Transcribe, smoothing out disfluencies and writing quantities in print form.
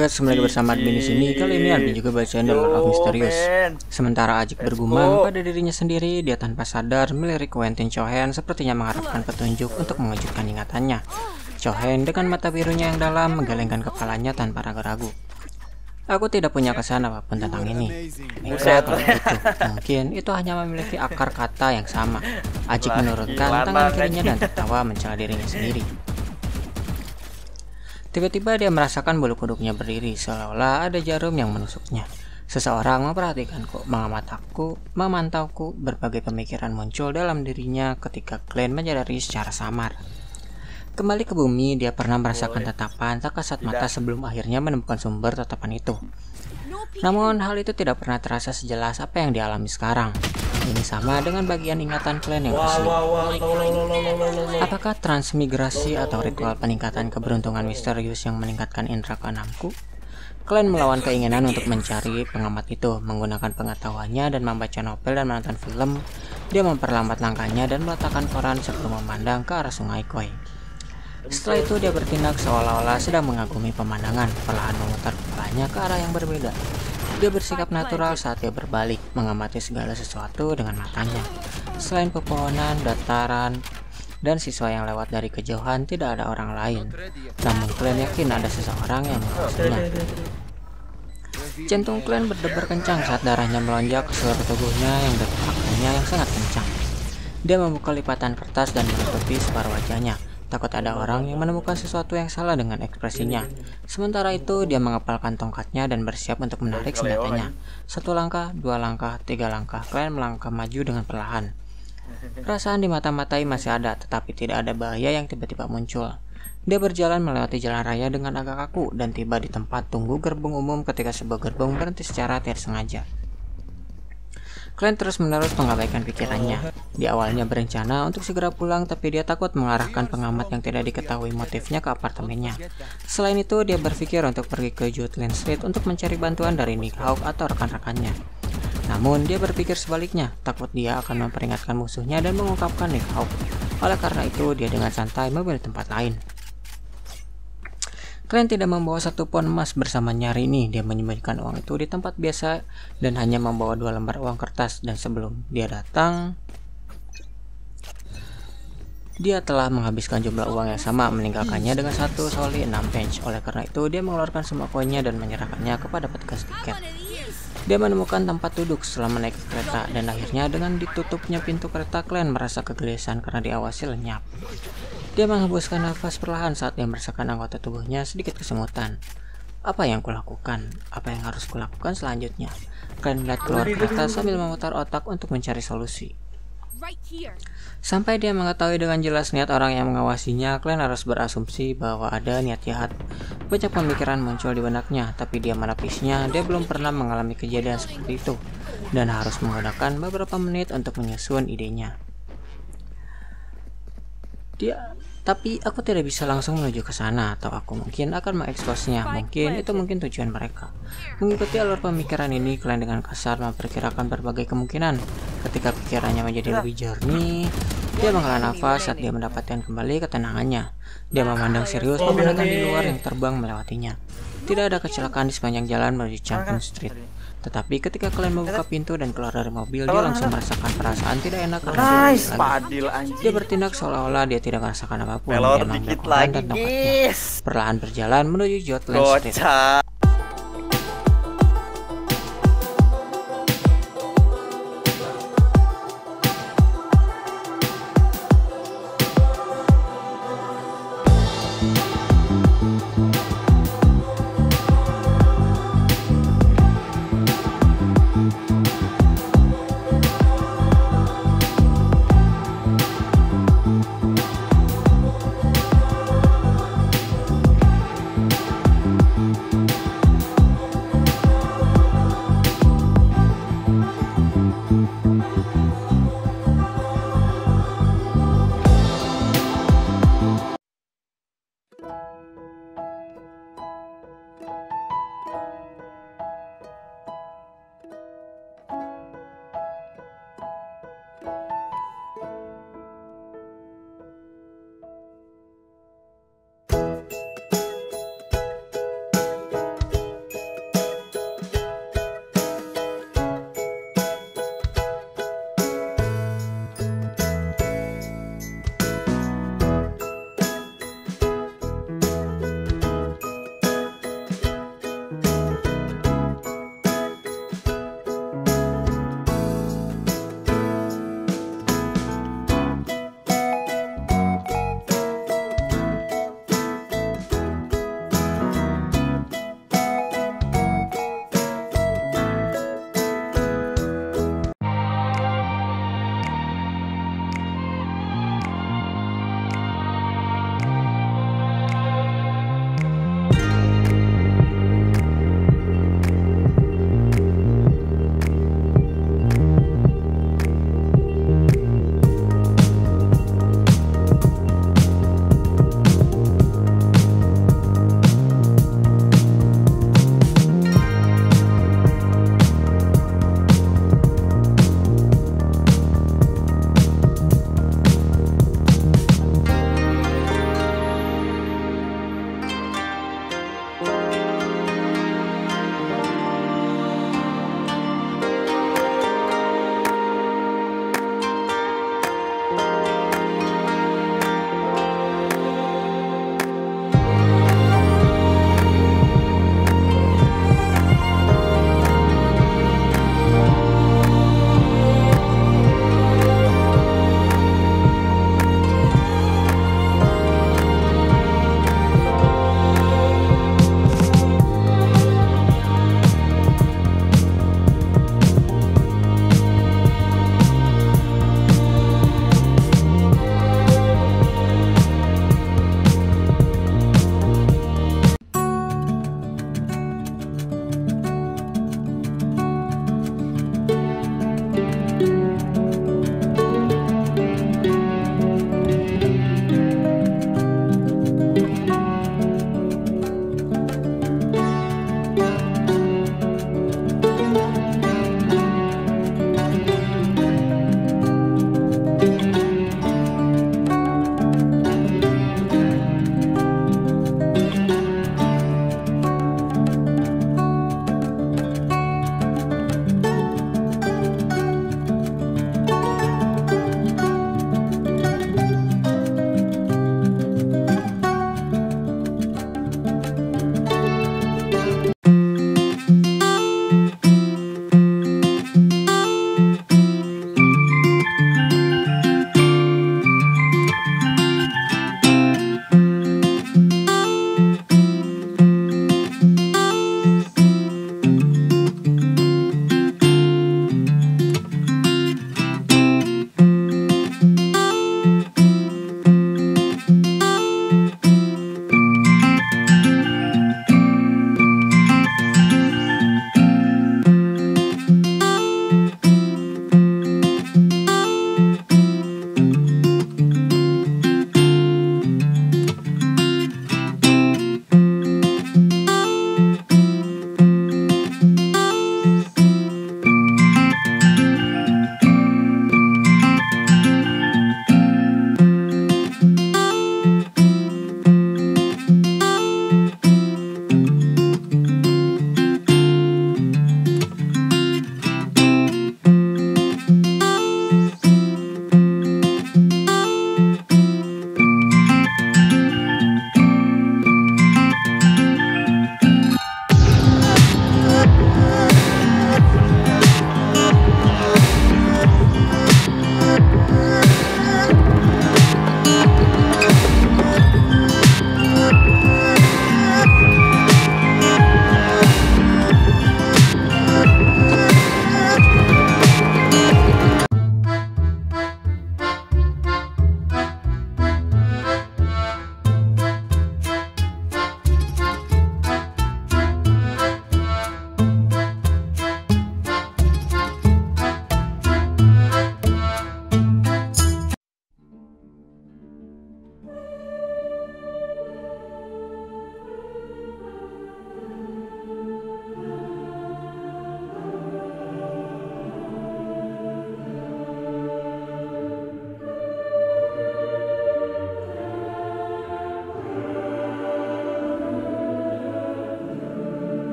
Guys, kembali lagi bersama Admin di sini. Kali ini Admin juga bacain The Lord of Mysterious. Sementara Ajik bergumam pada dirinya sendiri, dia tanpa sadar melirik Quentin Chohen sepertinya mengharapkan petunjuk untuk mengejutkan ingatannya. Chohen dengan mata birunya yang dalam menggelengkan kepalanya tanpa ragu-ragu. Aku tidak punya kesan apapun tentang ini. Baiklah kalau gitu, mungkin itu hanya memiliki akar kata yang sama. Ajik menurunkan tangan kirinya dan tertawa mencela dirinya sendiri. Tiba-tiba dia merasakan bulu kuduknya berdiri, seolah-olah ada jarum yang menusuknya. Seseorang memperhatikanku, memantauku, berbagai pemikiran muncul dalam dirinya ketika Glenn menyadari secara samar. Kembali ke bumi, dia pernah merasakan tatapan tak kasat mata sebelum akhirnya menemukan sumber tatapan itu. Namun hal itu tidak pernah terasa sejelas apa yang dialami sekarang. Ini sama dengan bagian ingatan Glenn yang asli. Apakah transmigrasi atau ritual peningkatan keberuntungan misterius yang meningkatkan indera keenamku? Glenn melawan keinginan untuk mencari pengamat itu. Menggunakan pengetahuannya dan membaca novel dan menonton film, dia memperlambat langkahnya dan meletakkan koran sebelum memandang ke arah sungai Koi. Setelah itu dia bertindak seolah-olah sedang mengagumi pemandangan, perlahan memutar kepalanya ke arah yang berbeda. Dia bersikap natural saat dia berbalik, mengamati segala sesuatu dengan matanya. Selain pepohonan, dataran, dan siswa yang lewat dari kejauhan, tidak ada orang lain. Namun Glenn yakin ada seseorang yang mengawasinya. Jantung Glenn berdebar kencang saat darahnya melonjak ke seluruh tubuhnya yang detakannya yang sangat kencang. Dia membuka lipatan kertas dan menutupi separuh wajahnya. Takut ada orang yang menemukan sesuatu yang salah dengan ekspresinya. Sementara itu, dia mengepalkan tongkatnya dan bersiap untuk menarik senjatanya. 1 langkah, 2 langkah, 3 langkah, Glenn melangkah maju dengan perlahan. Perasaan di mata-matai masih ada, tetapi tidak ada bahaya yang tiba-tiba muncul. Dia berjalan melewati jalan raya dengan agak kaku dan tiba di tempat tunggu gerbong umum ketika sebuah gerbong berhenti secara tidak sengaja. Glenn terus-menerus mengabaikan pikirannya. Dia awalnya berencana untuk segera pulang, tapi dia takut mengarahkan pengamat yang tidak diketahui motifnya ke apartemennya. Selain itu, dia berpikir untuk pergi ke Jutland Street untuk mencari bantuan dari Nick Hawk atau rekan-rekannya. Namun, dia berpikir sebaliknya, takut dia akan memperingatkan musuhnya dan mengungkapkan Nick Hawk. Oleh karena itu, dia dengan santai memilih tempat lain. Glenn tidak membawa satu pon emas bersamanya hari ini. Dia menyembunyikan uang itu di tempat biasa dan hanya membawa 2 lembar uang kertas. Dan sebelum dia datang, dia telah menghabiskan jumlah uang yang sama, meninggalkannya dengan 1 soli 6 pence. Oleh karena itu, dia mengeluarkan semua koinnya dan menyerahkannya kepada petugas tiket. Dia menemukan tempat duduk setelah menaiki kereta, dan akhirnya dengan ditutupnya pintu kereta, Glenn merasa kegelisahan karena diawasi lenyap. Dia menghembuskan nafas perlahan saat dia merasakan anggota tubuhnya sedikit kesemutan. Apa yang kulakukan? Apa yang harus kulakukan selanjutnya? Glenn melihat keluar kereta sambil memutar otak untuk mencari solusi. Sampai dia mengetahui dengan jelas niat orang yang mengawasinya, Glenn harus berasumsi bahwa ada niat jahat. Banyak pemikiran muncul di benaknya, tapi dia menapisnya. Dia belum pernah mengalami kejadian seperti itu, dan harus menggunakan beberapa menit untuk menyusun idenya. Tapi aku tidak bisa langsung menuju ke sana, atau aku mungkin akan mengeksposnya. Mungkin itu tujuan mereka. Mengikuti alur pemikiran ini, Glenn dengan kasar memperkirakan berbagai kemungkinan. Ketika pikirannya menjadi lebih jernih, dia menghela nafas saat dia mendapatkan kembali ketenangannya. Dia memandang serius pemandangan di luar yang terbang melewatinya. Tidak ada kecelakaan di sepanjang jalan menuju Champion Street. Tetapi ketika Glenn membuka pintu dan keluar dari mobil, dia langsung merasakan perasaan tidak enak karena dia bertindak seolah-olah dia tidak merasakan apapun. Dia mengambil koran dan tongkatnya, perlahan berjalan menuju Jutland Street.